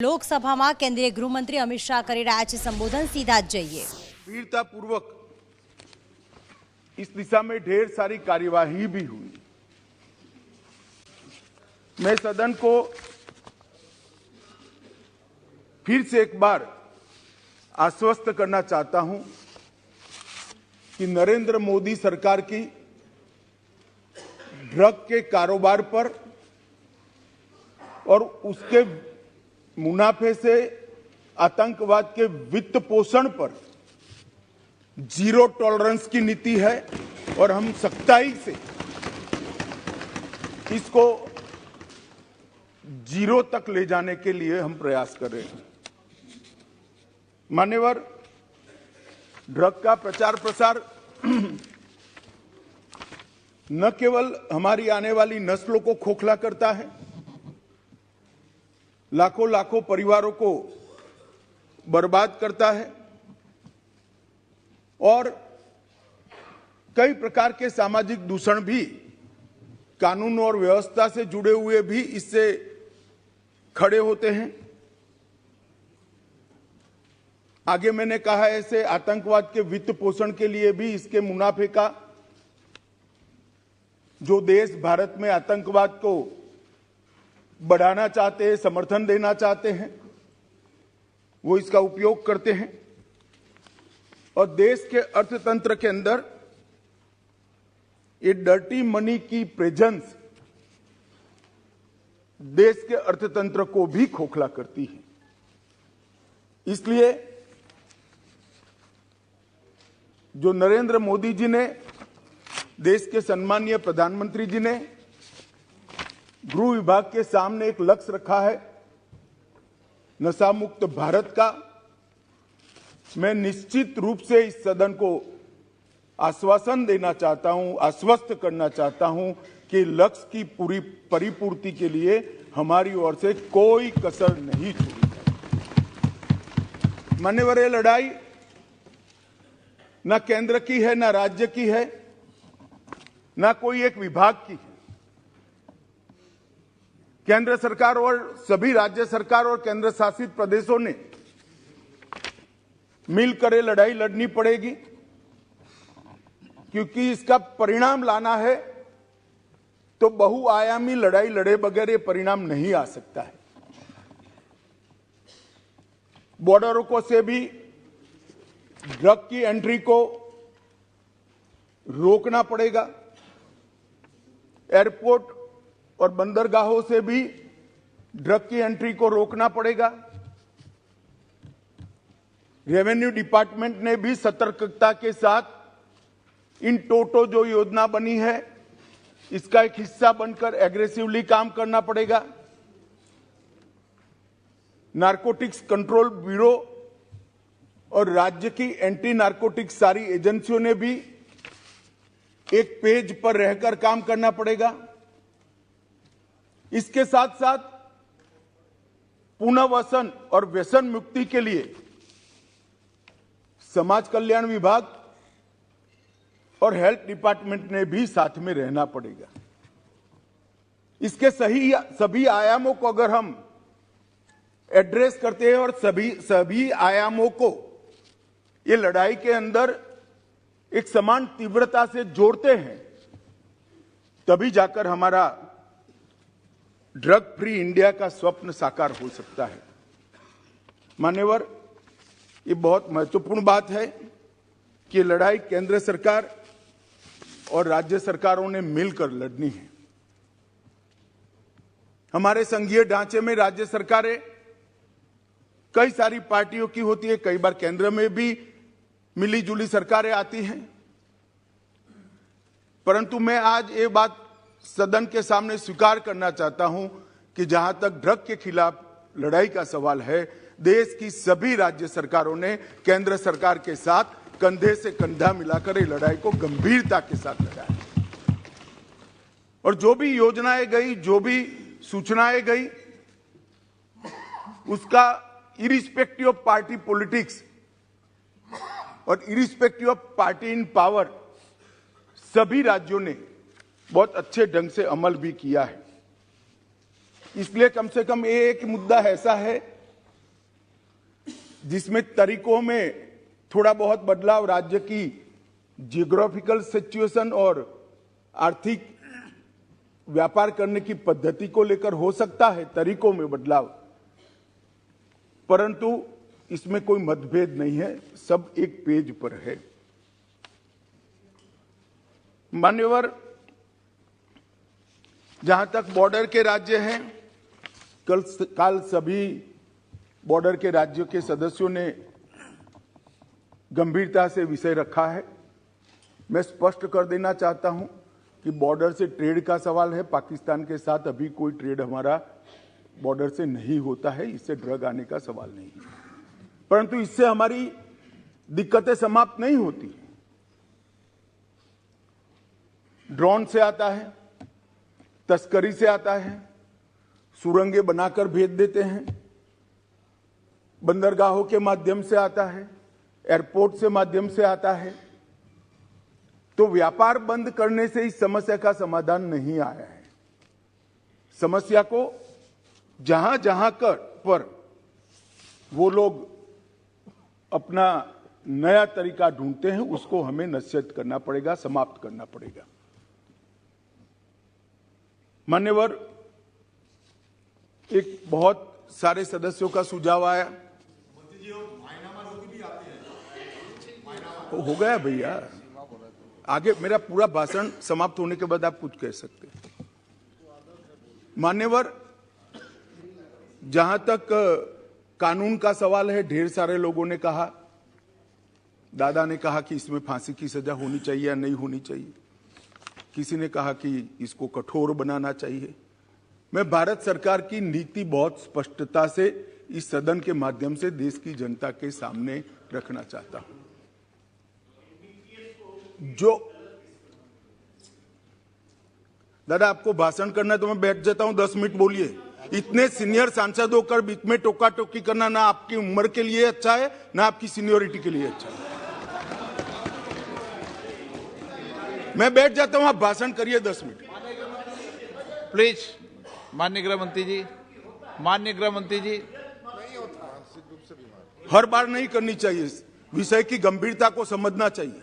લોકસભામાં કેન્દ્રીય ગૃહમંત્રી અમિત શાહ કરી રહ્યા છે સંબોધન। સીધા જ જઈએ। वीरतापूर्वक इस दिशा में ढेर सारी कार्यवाही भी हुई। मैं सदन को फिर से एक बार आश्वस्त करना चाहता हूं कि नरेंद्र मोदी सरकार की ड्रग के कारोबार पर और उसके मुनाफे से आतंकवाद के वित्त पोषण पर जीरो टॉलरेंस की नीति है और हम सख्ताई से इसको जीरो तक ले जाने के लिए हम प्रयास कर रहे हैं। मान्यवर, ड्रग का प्रचार प्रसार न केवल हमारी आने वाली नस्लों को खोखला करता है, लाखों लाखों परिवारों को बर्बाद करता है और कई प्रकार के सामाजिक दूषण भी कानून और व्यवस्था से जुड़े हुए भी इससे खड़े होते हैं। आगे मैंने कहा, ऐसे आतंकवाद के वित्त पोषण के लिए भी इसके मुनाफे का जो देश भारत में आतंकवाद को बढ़ाना चाहते हैं, समर्थन देना चाहते हैं, वो इसका उपयोग करते हैं और देश के अर्थतंत्र के अंदर ये डर्टी मनी की प्रेजेंस देश के अर्थतंत्र को भी खोखला करती है। इसलिए जो नरेंद्र मोदी जी ने, देश के सम्मानीय प्रधानमंत्री जी ने गृह विभाग के सामने एक लक्ष्य रखा है, नशा मुक्त भारत का, मैं निश्चित रूप से इस सदन को आश्वासन देना चाहता हूं, आश्वस्त करना चाहता हूं कि लक्ष्य की पूरी परिपूर्ति के लिए हमारी ओर से कोई कसर नहीं छोड़ी जाएगी। मान्यवर, ये लड़ाई न केंद्र की है, न राज्य की है, न कोई एक विभाग की है। केंद्र सरकार और सभी राज्य सरकार और केंद्र शासित प्रदेशों ने मिलकर ये लड़ाई लड़नी पड़ेगी, क्योंकि इसका परिणाम लाना है तो बहुआयामी लड़ाई लड़े बगैर ये परिणाम नहीं आ सकता है। बॉर्डरों को से भी ड्रग की एंट्री को रोकना पड़ेगा, एयरपोर्ट और बंदरगाहों से भी ड्रग की एंट्री को रोकना पड़ेगा। रेवेन्यू डिपार्टमेंट ने भी सतर्कता के साथ इन टोटो जो योजना बनी है इसका एक हिस्सा बनकर एग्रेसिवली काम करना पड़ेगा। नारकोटिक्स कंट्रोल ब्यूरो और राज्य की एंटी नारकोटिक्स सारी एजेंसियों ने भी एक पेज पर रहकर काम करना पड़ेगा। इसके साथ साथ पुनर्वसन और व्यसन मुक्ति के लिए समाज कल्याण विभाग और हेल्थ डिपार्टमेंट ने भी साथ में रहना पड़ेगा। इसके सभी आयामों को अगर हम एड्रेस करते हैं और सभी आयामों को ये लड़ाई के अंदर एक समान तीव्रता से जोड़ते हैं, तभी जाकर हमारा ड्रग फ्री इंडिया का स्वप्न साकार हो सकता है। मान्यवर, ये बहुत महत्वपूर्ण बात है कि लड़ाई केंद्र सरकार और राज्य सरकारों ने मिलकर लड़नी है। हमारे संघीय ढांचे में राज्य सरकारें कई सारी पार्टियों की होती है, कई बार केंद्र में भी मिली जुली सरकारें आती हैं, परंतु मैं आज ये बात सदन के सामने स्वीकार करना चाहता हूं कि जहां तक ड्रग के खिलाफ लड़ाई का सवाल है, देश की सभी राज्य सरकारों ने केंद्र सरकार के साथ कंधे से कंधा मिलाकर ये लड़ाई को गंभीरता के साथ लड़ा है। और जो भी योजनाएं गई, जो भी सूचनाएं गई, उसका इरिस्पेक्टिव ऑफ पार्टी पॉलिटिक्स और irrespective of party in power सभी राज्यों ने बहुत अच्छे ढंग से अमल भी किया है। इसलिए कम से कम एक मुद्दा ऐसा है जिसमें तरीकों में थोड़ा बहुत बदलाव राज्य की जियोग्राफिकल सिचुएशन और आर्थिक व्यापार करने की पद्धति को लेकर हो सकता है, तरीकों में बदलाव, परंतु इसमें कोई मतभेद नहीं है, सब एक पेज पर है। मान्यवर, जहां तक बॉर्डर के राज्य हैं, कल सभी बॉर्डर के राज्यों के सदस्यों ने गंभीरता से विषय रखा है। मैं स्पष्ट कर देना चाहता हूं कि बॉर्डर से ट्रेड का सवाल है। पाकिस्तान के साथ अभी कोई ट्रेड हमारा बॉर्डर से नहीं होता है, इससे ड्रग आने का सवाल नहीं है, परंतु इससे हमारी दिक्कतें समाप्त नहीं होती। ड्रोन से आता है, तस्करी से आता है, सुरंगें बनाकर भेज देते हैं, बंदरगाहों के माध्यम से आता है, एयरपोर्ट से माध्यम से आता है। तो व्यापार बंद करने से इस समस्या का समाधान नहीं आया है। समस्या को जहां जहां पर वो लोग अपना नया तरीका ढूंढते हैं, उसको हमें नसीहत करना पड़ेगा, समाप्त करना पड़ेगा। मान्यवर, एक बहुत सारे सदस्यों का सुझाव आया, हो गया भैया, आगे मेरा पूरा भाषण समाप्त होने के बाद आप कुछ कह सकते हैं। मान्यवर, जहां तक कानून का सवाल है, ढेर सारे लोगों ने कहा, दादा ने कहा कि इसमें फांसी की सजा होनी चाहिए या नहीं होनी चाहिए, किसी ने कहा कि इसको कठोर बनाना चाहिए। मैं भारत सरकार की नीति बहुत स्पष्टता से इस सदन के माध्यम से देश की जनता के सामने रखना चाहता हूं। जो दादा आपको भाषण करना है तो मैं बैठ जाता हूं, 10 मिनट बोलिए। इतने सीनियर सांसद होकर बीच में टोका टोकी करना ना आपकी उम्र के लिए अच्छा है, ना आपकी सीनियोरिटी के लिए अच्छा है। मैं बैठ जाता हूं, आप भाषण करिए 10 मिनट प्लीज। माननीय गृह मंत्री जी, माननीय गृह मंत्री जी, हर बार नहीं करनी चाहिए, विषय की गंभीरता को समझना चाहिए,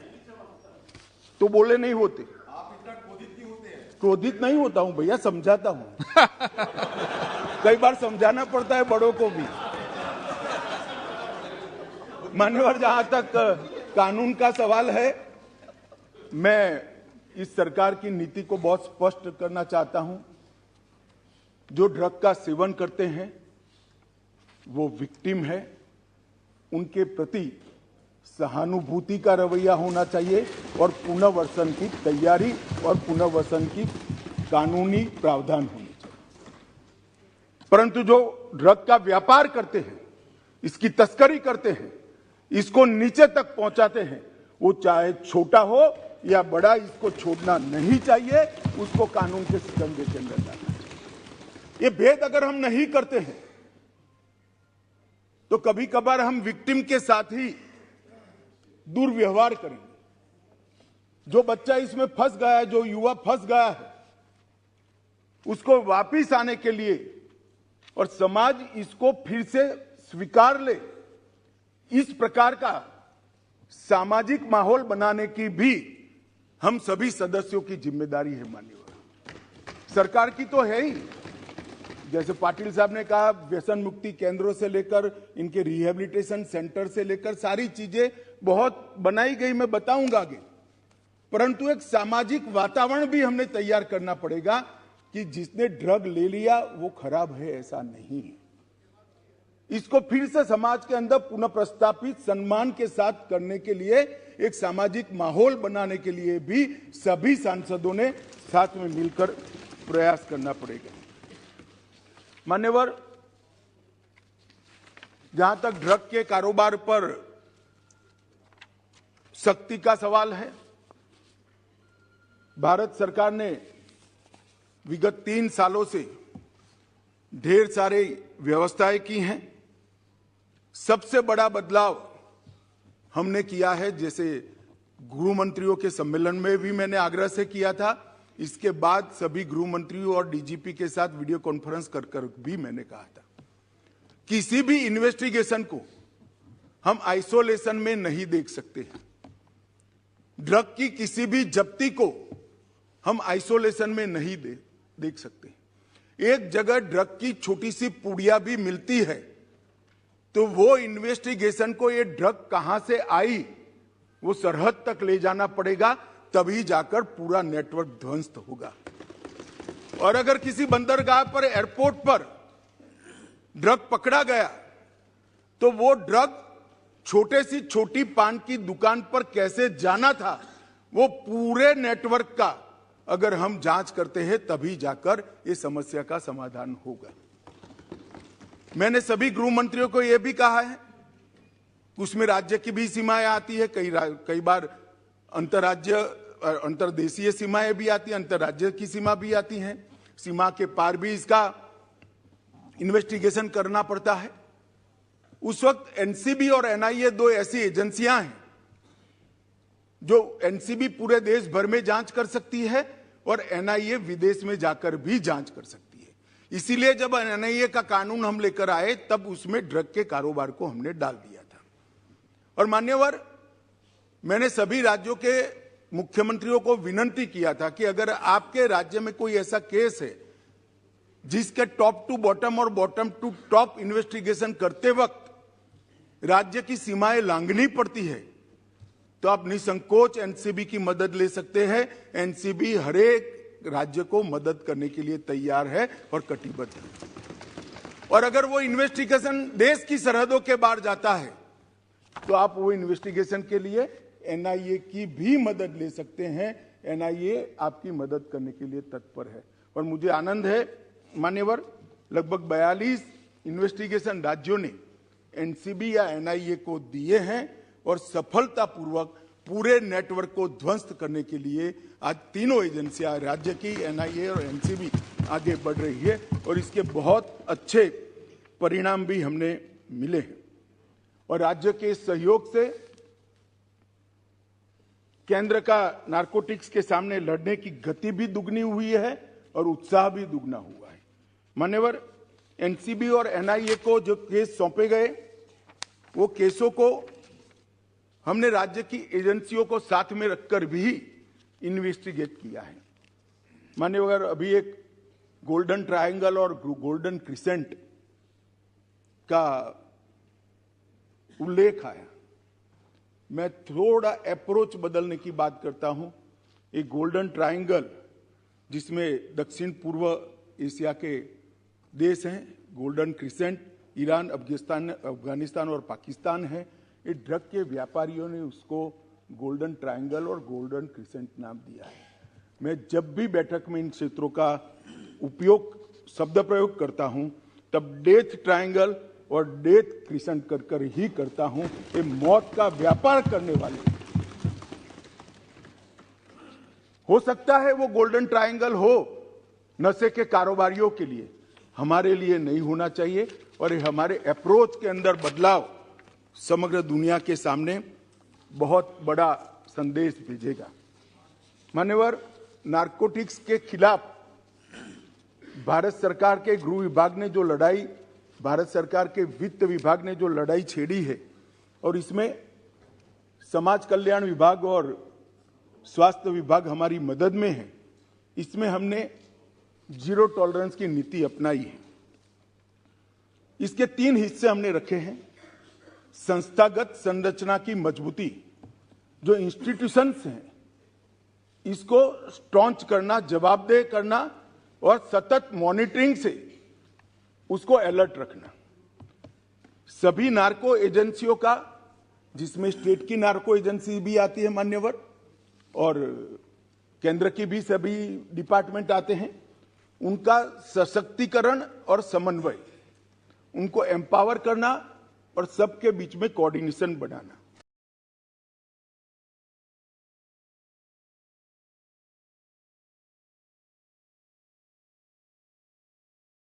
तो बोले नहीं होते। आप इतना क्रोधित क्यों होते हैं? क्रोधित नहीं होता हूं भैया, समझाता हूं। कई बार समझाना पड़ता है बड़ों को भी। मान्यवर, जहां तक कानून का सवाल है, मैं इस सरकार की नीति को बहुत स्पष्ट करना चाहता हूं। जो ड्रग का सेवन करते हैं वो विक्टिम है, उनके प्रति सहानुभूति का रवैया होना चाहिए और पुनर्वसन की तैयारी और पुनर्वसन की कानूनी प्रावधान होनी चाहिए। परंतु जो ड्रग का व्यापार करते हैं, इसकी तस्करी करते हैं, इसको नीचे तक पहुंचाते हैं, वो चाहे छोटा हो या बड़ा, इसको छोड़ना नहीं चाहिए, उसको कानून के शिकंजे के अंदर लाना चाहिए। ये भेद अगर हम नहीं करते हैं तो कभी कभार हम विक्टिम के साथ ही दुर्व्यवहार करेंगे। जो बच्चा इसमें फंस गया है, जो युवा फंस गया है, उसको वापिस आने के लिए और समाज इसको फिर से स्वीकार ले, इस प्रकार का सामाजिक माहौल बनाने की भी हम सभी सदस्यों की जिम्मेदारी है। मान्यवर, सरकार की तो है ही। जैसे पाटिल साहब ने कहा, व्यसन मुक्ति केंद्रों से लेकर इनके रिहेबिलिटेशन सेंटर से लेकर सारी चीजें बहुत बनाई गई, मैं बताऊंगा आगे। परंतु एक सामाजिक वातावरण भी हमने तैयार करना पड़ेगा कि जिसने ड्रग ले लिया वो खराब है, ऐसा नहीं है। इसको फिर से समाज के अंदर पुनः प्रस्तापित सम्मान के साथ करने के लिए, एक सामाजिक माहौल बनाने के लिए भी सभी सांसदों ने साथ में मिलकर प्रयास करना पड़ेगा। मान्यवर, जहां तक ड्रग के कारोबार पर सख्ती का सवाल है, भारत सरकार ने विगत 3 सालों से ढेर सारे व्यवस्थाएं की हैं। सबसे बड़ा बदलाव हमने किया है, जैसे गृह मंत्रियों के सम्मेलन में भी मैंने आग्रह से किया था, इसके बाद सभी गृह मंत्रियों और डीजीपी के साथ वीडियो कॉन्फ्रेंस कर भी मैंने कहा था, किसी भी इन्वेस्टिगेशन को हम आइसोलेशन में नहीं देख सकते। ड्रग की किसी भी जब्ती को हम आइसोलेशन में नहीं देख सकते। एक जगह ड्रग की छोटी सी पुड़िया भी मिलती है तो वो इन्वेस्टिगेशन को ये ड्रग कहां से आई वो सरहद तक ले जाना पड़ेगा, तभी जाकर पूरा नेटवर्क ध्वस्त होगा। और अगर किसी बंदरगाह पर, एयरपोर्ट पर ड्रग पकड़ा गया तो वो ड्रग छोटे सी छोटी पान की दुकान पर कैसे जाना था, वो पूरे नेटवर्क का अगर हम जांच करते हैं तभी जाकर इस समस्या का समाधान होगा। मैंने सभी गृह मंत्रियों को यह भी कहा है, उसमें राज्य की भी सीमाएं आती है, कई बार अंतरराज्य अंतर्देशीय सीमाएं भी आती हैं, अंतरराज्य की सीमा भी आती हैं, सीमा के पार भी इसका इन्वेस्टिगेशन करना पड़ता है। उस वक्त एनसीबी और एनआईए दो ऐसी एजेंसियां हैं जो एनसीबी पूरे देश भर में जांच कर सकती है और एनआईए विदेश में जाकर भी जांच कर सकती है। इसीलिए जब एनआईए का कानून हम लेकर आए तब उसमें ड्रग के कारोबार को हमने डाल दिया था। और मान्यवर, मैंने सभी राज्यों के मुख्यमंत्रियों को विनती किया था कि अगर आपके राज्य में कोई ऐसा केस है जिसके टॉप टू बॉटम और बॉटम टू टॉप इन्वेस्टिगेशन करते वक्त राज्य की सीमाएं लांघनी पड़ती है तो आप निसंकोच एनसीबी की मदद ले सकते हैं। एनसीबी हर एक राज्य को मदद करने के लिए तैयार है और कटिबद्ध है। और अगर वो इन्वेस्टिगेशन देश की सरहदों के बाहर जाता है तो आप वो इन्वेस्टिगेशन के लिए एनआईए की भी मदद ले सकते हैं। एनआईए आपकी मदद करने के लिए तत्पर है। और मुझे आनंद है मान्यवर, लगभग 42 इन्वेस्टिगेशन राज्यों ने एनसीबी या एनआईए को दिए हैं और सफलतापूर्वक पूरे नेटवर्क को ध्वस्त करने के लिए आज तीनों एजेंसियां, राज्य की, एनआईए और एनसीबी आगे बढ़ रही है और इसके बहुत अच्छे परिणाम भी हमने मिले हैं। और राज्य के सहयोग से केंद्र का नारकोटिक्स के सामने लड़ने की गति भी दुगनी हुई है और उत्साह भी दुगना हुआ है। मान्यवर, एनसीबी और एनआईए को जो केस सौंपे गए वो केसों को हमने राज्य की एजेंसियों को साथ में रखकर भी इन्वेस्टिगेट किया है। मान्यवर, अभी एक गोल्डन ट्रायंगल और गोल्डन क्रिसेंट का उल्लेख आया। मैं थोड़ा अप्रोच बदलने की बात करता हूं। एक गोल्डन ट्रायंगल जिसमें दक्षिण पूर्व एशिया के देश हैं, गोल्डन क्रिसेंट ईरान, अफगानिस्तान और पाकिस्तान है। ये ड्रग के व्यापारियों ने उसको गोल्डन ट्रायंगल और गोल्डन क्रिसेंट नाम दिया है। मैं जब भी बैठक में इन क्षेत्रों का शब्द प्रयोग करता हूं तब डेथ ट्रायंगल और डेथ क्रिसेंट कर ही करता हूं। ये मौत का व्यापार करने वाले हो सकता है वो गोल्डन ट्रायंगल हो नशे के कारोबारियों के लिए, हमारे लिए नहीं होना चाहिए। और ये हमारे अप्रोच के अंदर बदलाव समग्र दुनिया के सामने बहुत बड़ा संदेश भेजेगा। मान्यवर, नारकोटिक्स के खिलाफ भारत सरकार के गृह विभाग ने जो लड़ाई, भारत सरकार के वित्त विभाग ने जो लड़ाई छेड़ी है और इसमें समाज कल्याण विभाग और स्वास्थ्य विभाग हमारी मदद में है, इसमें हमने जीरो टॉलरेंस की नीति अपनाई है। इसके 3 हिस्से हमने रखे हैं। संस्थागत संरचना की मजबूती, जो इंस्टीट्यूशंस हैं इसको स्ट्रॉन्च करना, जवाबदेह करना और सतत मॉनिटरिंग से उसको अलर्ट रखना। सभी नार्को एजेंसियों का, जिसमें स्टेट की नार्को एजेंसी भी आती है मान्यवर और केंद्र की भी सभी डिपार्टमेंट आते हैं, उनका सशक्तिकरण और समन्वय, उनको एम्पावर करना और सबके बीच में कोऑर्डिनेशन बढ़ाना।